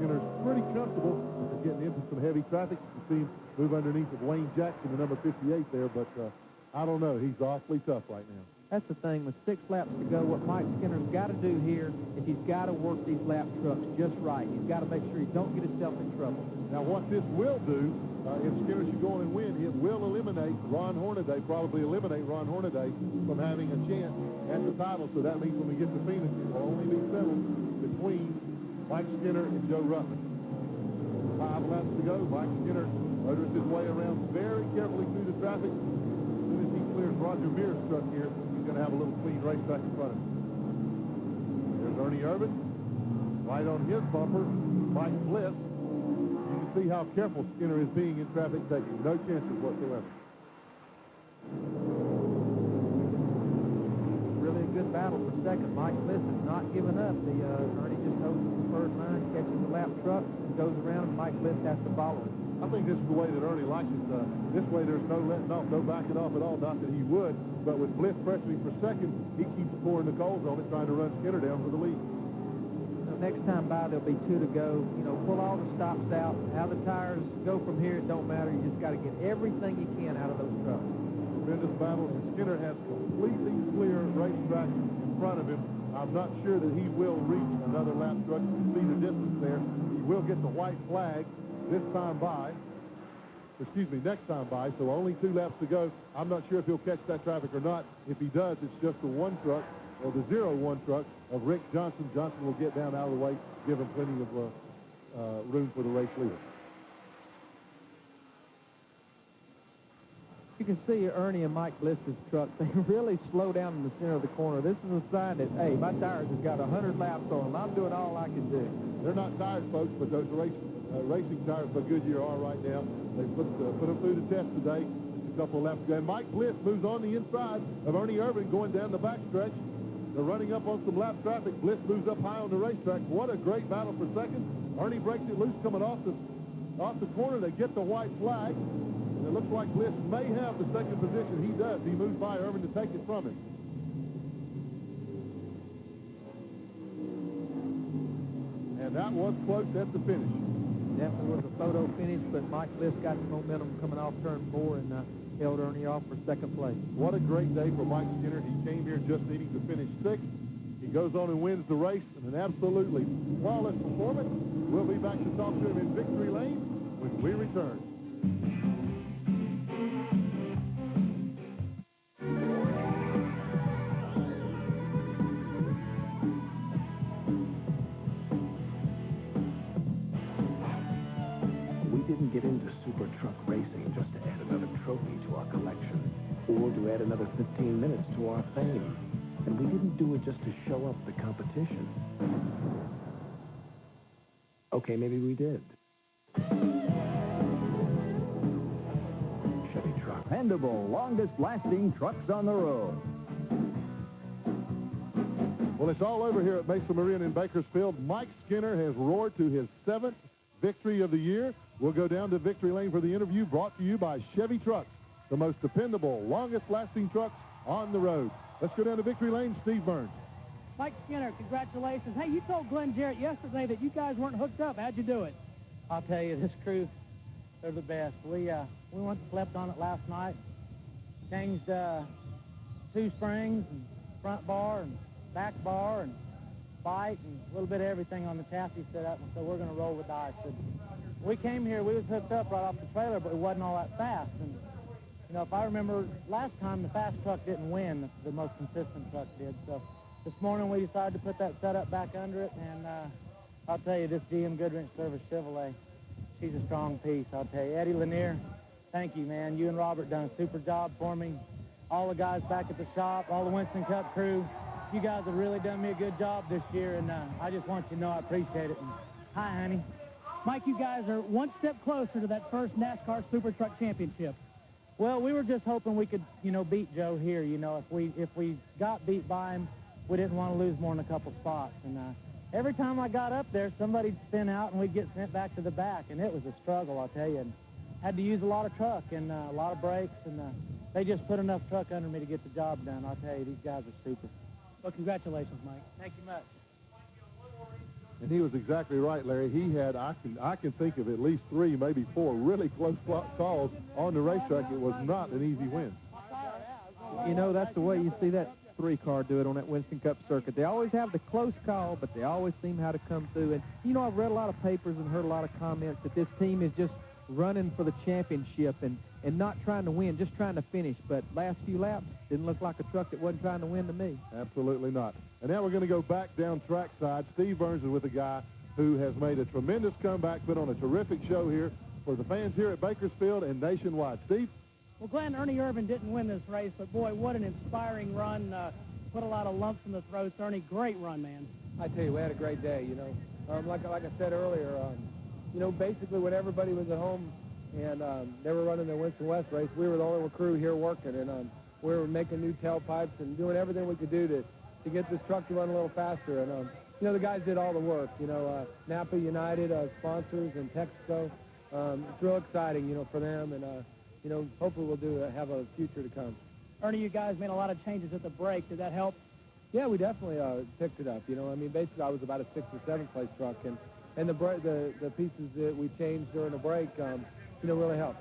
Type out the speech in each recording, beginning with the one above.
Skinner's pretty comfortable. They're getting into some heavy traffic. You see him move underneath of Wayne Jackson, the number 58 there, but I don't know. He's awfully tough right now. That's the thing. With 6 laps to go, what Mike Skinner's got to do here is he's got to work these lap trucks just right. He's got to make sure he don't get himself in trouble. Now, what this will do, if Skinner should go on and win, it will eliminate Ron Hornaday, probably eliminate Ron Hornaday from having a chance at the title. So that means when we get to Phoenix, it will only be settled between Mike Skinner and Joe Ruttman. 5 laps to go. Mike Skinner motors his way around very carefully through the traffic. As soon as he clears Roger Mears' truck here, he's going to have a little clean racetrack in front of him. There's Ernie Irvin. Right on his bumper, Mike Bliss. You can see how careful Skinner is being in traffic, taking no chances whatsoever. Really a good battle for second. Mike Bliss is not giving up. Ernie just holds the preferred line, catches the lap truck, and goes around, and Mike Bliss has to follow him. I think this is the way that Ernie likes it. This way there's no letting off, no backing off at all. Not that he would, but with Bliss pressuring for second, he keeps pouring the coals on it, trying to run Skinner down for the lead. Next time by, there'll be 2 to go. You know, pull all the stops out. How the tires go from here, it don't matter. You just got to get everything you can out of those trucks. Tremendous battle. Skinner has completely clear racetrack in front of him. I'm not sure that he will reach another lap truck to see the distance there. He will get the white flag this time by. Excuse me, next time by. So only 2 laps to go. I'm not sure if he'll catch that traffic or not. If he does, it's just the 1 truck, or the 0-1 truck of Rick Johnson. Johnson will get down out of the way, give him plenty of room for the race leader. You can see Ernie and Mike Bliss's truck. They really slow down in the center of the corner. This is a sign that, hey, my tires have got 100 laps on them. I'm doing all I can do. They're not tired, folks, but those racing tires for Goodyear are right now. They put them through the test today. Just a couple of laps ago. And Mike Bliss moves on the inside of Ernie Irvin going down the backstretch. They're running up on some lap traffic. Bliss moves up high on the racetrack. What a great battle for second. Ernie breaks it loose coming off the corner. They get the white flag. And it looks like Bliss may have the second position. He does. He moves by Irvin to take it from him. And that was close at the finish. Definitely was a photo finish, but Mike Bliss got the momentum coming off turn 4 and held Ernie off for second place. What a great day for Mike Skinner. He came here just needing to finish 6th. He goes on and wins the race in an absolutely flawless performance. We'll be back to talk to him in Victory Lane when we return. Get into super truck racing just to add another trophy to our collection or to add another 15 minutes to our fame. And we didn't do it just to show up the competition. Okay, maybe we did. Chevy truck. Dependable, longest-lasting trucks on the road. Well, it's all over here at Mesa Marin in Bakersfield. Mike Skinner has roared to his 7th victory of the year. We'll go down to Victory Lane for the interview, brought to you by Chevy Trucks, the most dependable, longest-lasting trucks on the road. Let's go down to Victory Lane. Steve Burns. Mike Skinner, congratulations. Hey, you told Glenn Jarrett yesterday that you guys weren't hooked up. How'd you do it? I'll tell you, this crew, they're the best. We went and slept on it last night, changed 2 springs, and front bar, and back bar, and bite, and a little bit of everything on the chassis set up, and so we're going to roll the dice. And we came here, we was hooked up right off the trailer, but it wasn't all that fast. And, you know, if I remember last time, the fast truck didn't win, the most consistent truck did. So this morning we decided to put that setup back under it, and I'll tell you, this GM Goodwrench Service Chevrolet, she's a strong piece, I'll tell you. Eddie Lanier, thank you, man. You and Robert done a super job for me. All the guys back at the shop, all the Winston Cup crew, you guys have really done me a good job this year, and I just want you to know I appreciate it. And hi, honey. Mike, you guys are one step closer to that first NASCAR Super Truck Championship. Well, we were just hoping we could, you know, beat Joe here. You know, if we got beat by him, we didn't want to lose more than a couple spots. And every time I got up there, somebody'd spin out and we'd get sent back to the back, and it was a struggle, I'll tell you. And had to use a lot of truck and a lot of brakes, and they just put enough truck under me to get the job done. I'll tell you, these guys are super. Well, congratulations, Mike. Thank you much. And he was exactly right, Larry. He had, I can think of at least 3, maybe 4 really close calls on the racetrack. It was not an easy win. You know, that's the way you see that 3-car do it on that Winston Cup circuit. They always have the close call, but they always seem how to come through. And, you know, I've read a lot of papers and heard a lot of comments that this team is just running for the championship and not trying to win, just trying to finish. But last few laps didn't look like a truck that wasn't trying to win to me. Absolutely not. And now we're going to go back down trackside. Steve Burns is with a guy who has made a tremendous comeback, put on a terrific show here for the fans here at Bakersfield and nationwide. Steve? Well, Glenn, Ernie Irvin didn't win this race, but boy, what an inspiring run. Put a lot of lumps in the throats. Ernie, great run, man. I tell you, we had a great day, you know. Like I said earlier, you know, basically when everybody was at home and they were running their Winston West race, we were the only crew here working, and we were making new tailpipes and doing everything we could do to get this truck to run a little faster. And, you know, the guys did all the work, you know, Napa United, sponsors, and Texaco. It's real exciting, you know, for them, and, you know, hopefully we'll have a future to come. Ernie, you guys made a lot of changes at the brake. Did that help? Yeah, we definitely picked it up. You know, I mean, basically I was about a 6th or 7th place truck, and the pieces that we changed during the break, you know, really helped.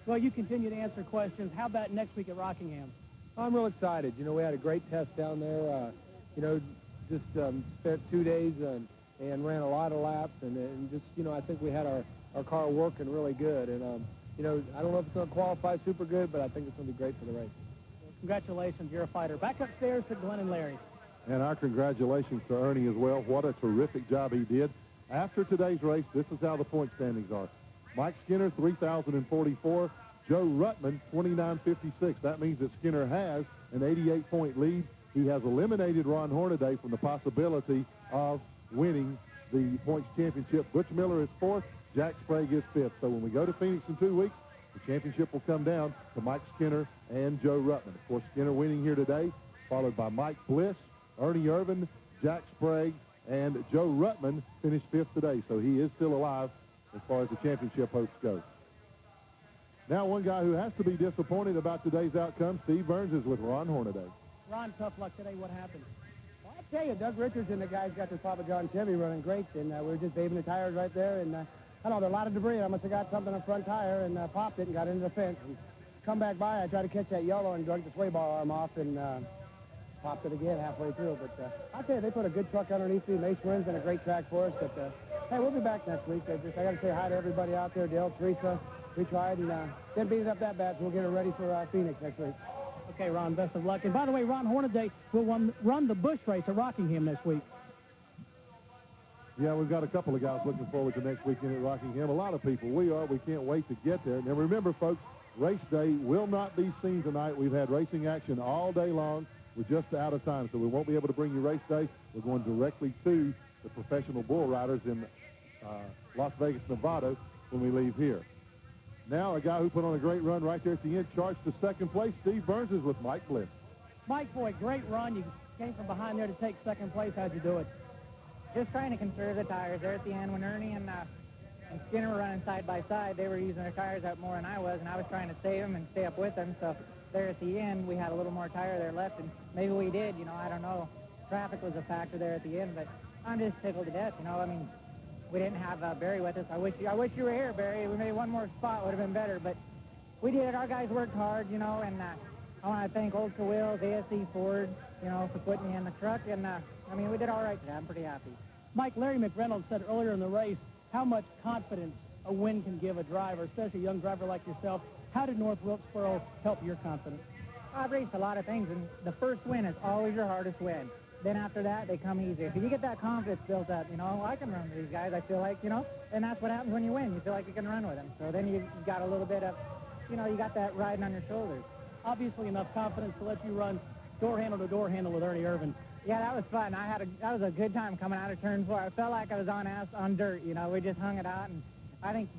Well, you continue to answer questions. How about next week at Rockingham? I'm real excited. You know, we had a great test down there. You know, just spent 2 days and ran a lot of laps, and just, you know, I think we had our car working really good. And, you know, I don't know if it's going to qualify super good, but I think it's going to be great for the race. Congratulations, you're a fighter. Back upstairs to Glenn and Larry. And our congratulations to Ernie as well. What a terrific job he did. After today's race, this is how the point standings are. Mike Skinner, 3,044. Joe Ruttman, 2,956. That means that Skinner has an 88-point lead. He has eliminated Ron Hornaday from the possibility of winning the points championship. Butch Miller is 4th. Jack Sprague is 5th. So when we go to Phoenix in 2 weeks, the championship will come down to Mike Skinner and Joe Ruttman. Of course, Skinner winning here today, followed by Mike Bliss, Ernie Irvin, Jack Sprague, and Joe Ruttman finished 5th today. So he is still alive as far as the championship hopes go. Now one guy who has to be disappointed about today's outcome, Steve Burns, is with Ron Hornaday. Ron, tough luck today. What happened? Well, I tell you, Doug Richards and the guys got their Papa John Chevy running great, and we were just paving the tires right there, and I know, there's a lot of debris. I must have got something on the front tire and popped it and got into the fence. And come back by, I tried to catch that yellow and drug the sway bar arm off and popped it again halfway through. But I'll tell you, they put a good truck underneath me. Mesa Marin's been a great track for us. But, hey, we'll be back next week. I got to say hi to everybody out there. Dale, Teresa, we tried and didn't beat it up that bad, so we'll get it ready for Phoenix next week. Okay, Ron, best of luck. And by the way, Ron Hornaday will run the Busch race at Rockingham this week. Yeah, we've got a couple of guys looking forward to next weekend at Rockingham. A lot of people. We can't wait to get there. Now, remember, folks, race day will not be seen tonight. We've had racing action all day long. We're just out of time, so we won't be able to bring you race day. We're going directly to the professional bull riders in Las Vegas, Nevada when we leave here. Now, a guy who put on a great run right there at the end, charged to 2nd place. Steve Burns is with Mike Bliss. Mike, boy, great run. You came from behind there to take 2nd place. How'd you do it? Just trying to conserve the tires there at the end when Ernie and Skinner were running side by side. They were using their tires out more than I was, and I was trying to save them and stay up with them. So there at the end, we had a little more tire there left, and maybe we did. You know, I don't know. Traffic was a factor there at the end, but I'm just tickled to death. You know, I mean, we didn't have Barry with us. I wish you were here, Barry. We made one more spot, would have been better, but we did. Our guys worked hard, you know, and I want to thank Old Wheels, ASC Ford, you know, for putting me in the truck, and I mean, we did all right today. I'm pretty happy. Mike, Larry McReynolds said earlier in the race how much confidence a win can give a driver, especially a young driver like yourself. How did North Wilkesboro help your confidence? I've raced a lot of things, and the first win is always your hardest win. Then after that, they come easier. So you get that confidence built up, you know, I can run with these guys, I feel like, you know, and that's what happens when you win. You feel like you can run with them. So then you got a little bit of, you know, you got that riding on your shoulders. Obviously enough confidence to let you run door handle to door handle with Ernie Irvin. Yeah, that was fun. That was a good time coming out of turn 4. I felt like I was on dirt, you know. We just hung it out, and I think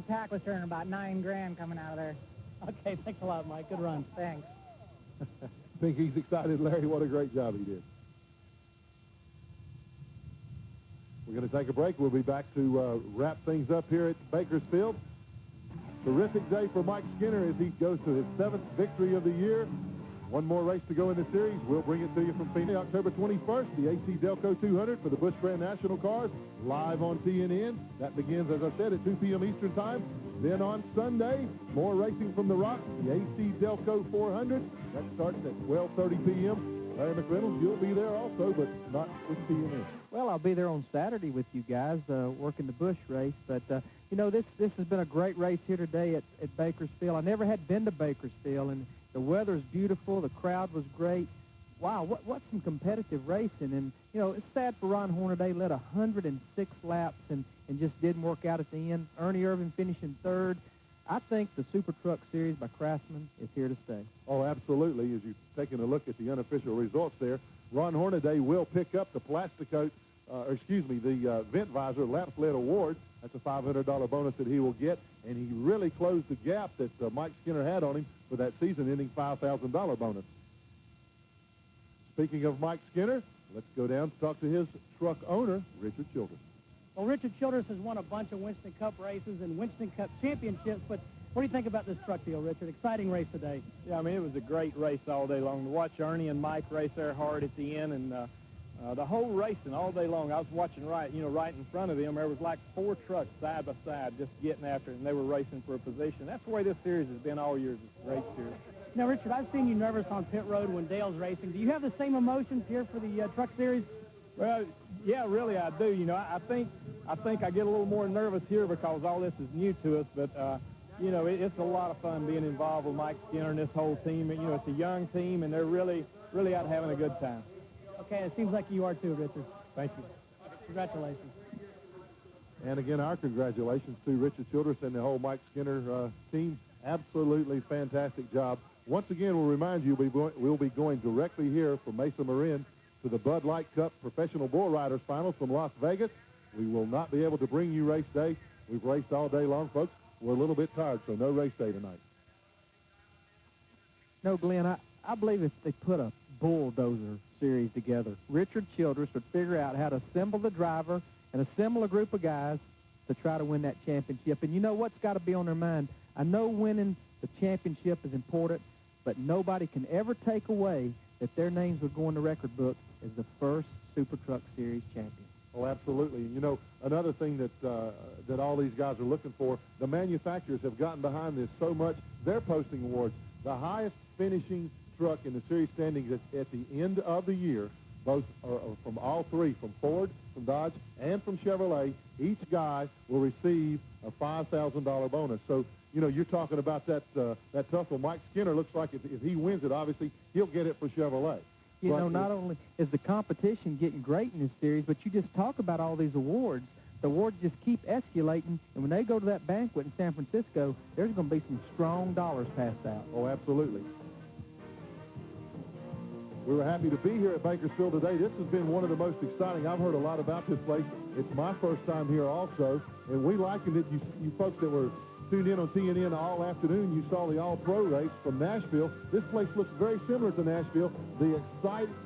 Tack was turning about $9,000 coming out of there. Okay, thanks a lot, Mike. Good run. Thanks. I think he's excited, Larry. What a great job he did. We're going to take a break. We'll be back to wrap things up here at Bakersfield. Terrific day for Mike Skinner as he goes to his 7th victory of the year. One more race to go in the series. We'll bring it to you from Phoenix, October 21st, the AC Delco 200 for the Busch Grand National Cars, live on TNN. That begins, as I said, at 2 p.m. Eastern Time. Then on Sunday, more racing from the Rock, the AC Delco 400. That starts at 12:30 p.m. Larry McReynolds, you'll be there also, but not with TNN. Well, I'll be there on Saturday with you guys working the Busch race. But, you know, this has been a great race here today at Bakersfield. I never had been to Bakersfield, and the weather's beautiful. The crowd was great. Wow, what some competitive racing. And, you know, it's sad for Ron Hornaday. Led 106 laps and just didn't work out at the end. Ernie Irvin finishing third. I think the Super Truck Series by Craftsman is here to stay. Oh, absolutely. As you've taken a look at the unofficial results there, Ron Hornaday will pick up the Plasticoat, the Vent Visor Laps Led Award. That's a $500 bonus that he will get, and he really closed the gap that Mike Skinner had on him for that season-ending $5,000 bonus. Speaking of Mike Skinner, let's go down to talk to his truck owner, Richard Childress. Well, Richard Childress has won a bunch of Winston Cup races and Winston Cup championships, but what do you think about this truck deal, Richard? Exciting race today. Yeah, I mean, it was a great race all day long. To watch Ernie and Mike race there hard at the end, and the whole racing all day long. I was watching right in front of them. There was like 4 trucks side by side just getting after it, and they were racing for a position. That's the way this series has been all year. It's a great series. Now, Richard, I've seen you nervous on pit road when Dale's racing. Do you have the same emotions here for the truck series? Well, yeah, really I do. You know, I think I get a little more nervous here because all this is new to us, but you know, it's a lot of fun being involved with Mike Skinner and this whole team. And, you know, it's a young team, and they're really out having a good time. Okay, it seems like you are too, Richard. Thank you. Congratulations. And again, our congratulations to Richard Childress and the whole Mike Skinner team. Absolutely fantastic job. Once again, we'll remind you we'll be going directly here from Mesa Marin to the Bud Light Cup Professional Bull Riders Finals from Las Vegas. We will not be able to bring you race day. We've raced all day long, folks. We're a little bit tired, so no race day tonight. No, Glenn, I believe if they put a bulldozer series together, Richard Childress would figure out how to assemble the driver and assemble a group of guys to try to win that championship. And you know what's got to be on their mind? I know winning the championship is important, but nobody can ever take away that their names would go in the record book as the first Super Truck Series champion. Oh, absolutely. You know, another thing that all these guys are looking for, the manufacturers have gotten behind this so much, they're posting awards. The highest finishing truck in the series standings at the end of the year, both are from all three, from Ford, from Dodge, and from Chevrolet. Each guy will receive a $5,000 bonus. So, you know, you're talking about that tussle. Mike Skinner looks like if he wins it, obviously, he'll get it for Chevrolet. You know, not only is the competition getting great in this series, but you just talk about all these awards. The awards just keep escalating, and when they go to that banquet in San Francisco, there's going to be some strong dollars passed out. Oh, absolutely. We were happy to be here at Bakersfield today. This has been one of the most exciting. I've heard a lot about this place. It's my first time here also, and we likened it. You folks that were tuned in on TNN all afternoon, you saw the All-Pro race from Nashville. This place looks very similar to Nashville. The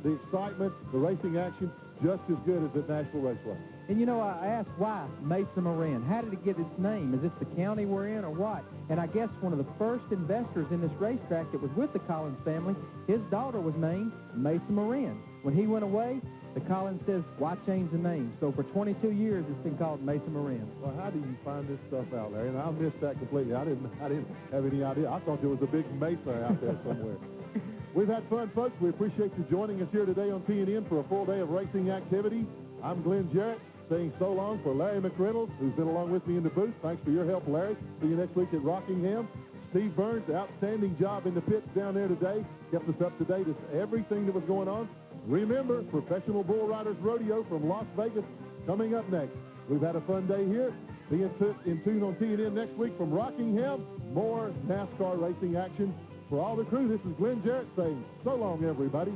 excitement, the racing action, just as good as at Nashville Raceway. And, you know, I asked why Mesa Marin. How did it get its name? Is this the county we're in or what? And I guess one of the first investors in this racetrack that was with the Collins family, his daughter was named Mesa Marin. When he went away, the Collins says, why change the name? So for 22 years, it's been called Mesa Marin. Well, how do you find this stuff out, Larry? And I missed that completely. I didn't have any idea. I thought there was a big Mesa out there somewhere. We've had fun, folks. We appreciate you joining us here today on TNN for a full day of racing activity. I'm Glenn Jarrett, saying so long for Larry McReynolds, who's been along with me in the booth. Thanks for your help, Larry. See you next week at Rockingham. Steve Burns, outstanding job in the pits down there today. Kept us up to date with everything that was going on. Remember, Professional Bull Riders Rodeo from Las Vegas coming up next. We've had a fun day here. Be in tune on TNN next week from Rockingham. More NASCAR racing action. For all the crew, this is Glenn Jarrett saying so long, everybody.